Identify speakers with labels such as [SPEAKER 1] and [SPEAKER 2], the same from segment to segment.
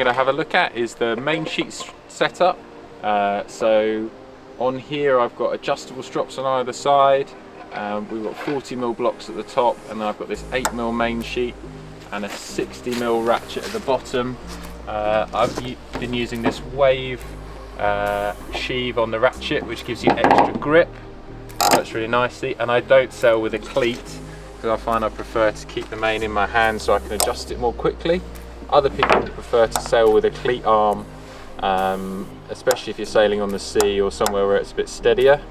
[SPEAKER 1] going to have a look at is the Mainsheet setup. So on here I've got adjustable strops on either side. We've got 40mm blocks at the top, and then I've got this 8mm Mainsheet and a 60mm ratchet at the bottom. I've been using this wave sheave on the ratchet, which gives you extra grip. Works really nicely, and I don't sail with a cleat because I find I prefer to keep the main in my hand so I can adjust it more quickly. Other people prefer to sail with a cleat arm, especially if you're sailing on the sea or somewhere where it's a bit steadier.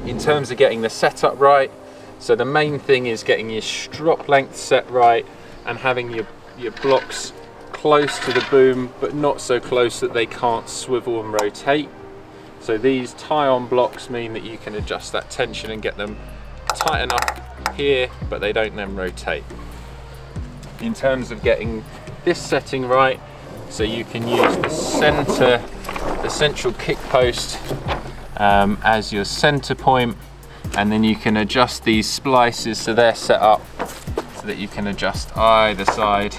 [SPEAKER 1] In terms of getting the setup right, so the main thing is getting your strop length set right and having your blocks close to the boom but not so close that they can't swivel and rotate. So these tie-on blocks mean that you can adjust that tension and get them tight enough here, but they don't then rotate. In terms of getting this setting right, so you can use the central kick post as your center point, and then you can adjust these splices so they're set up so that you can adjust either side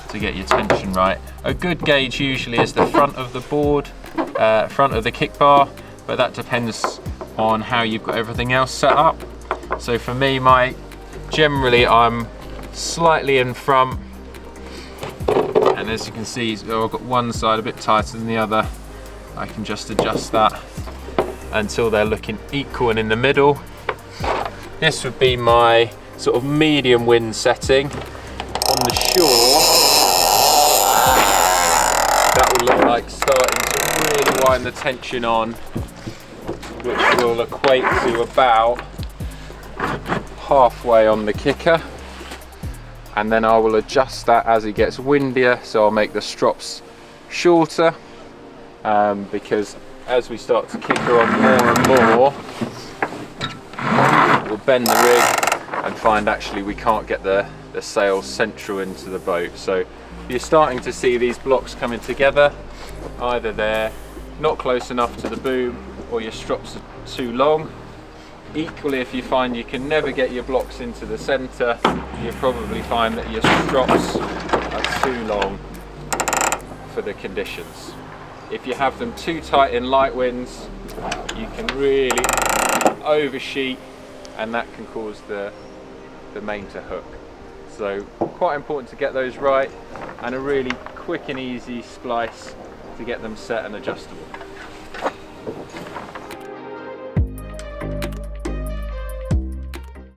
[SPEAKER 1] to get your tension right. A good gauge usually is the front of the board, front of the kick bar, but that depends on how you've got everything else set up. So for me, generally I'm slightly in front, and as you can see, I've got one side a bit tighter than the other. I can just adjust that until they're looking equal and in the middle. This would be my sort of medium wind setting. On the shore, that will look like starting to really wind the tension on, which will equate to about halfway on the kicker, and then I will adjust that as it gets windier, so I'll make the strops shorter, because as we start to kicker on more and more, we'll bend the rig and find actually we can't get the sail central into the boat. So you're starting to see these blocks coming together. Either they're not close enough to the boom or your strops are too long. Equally, if you find you can never get your blocks into the center, you'll probably find that your strops are too long for the conditions. If you have them too tight in light winds, you can really oversheet, and that can cause the main to hook. So quite important to get those right, and a really quick and easy splice to get them set and adjustable.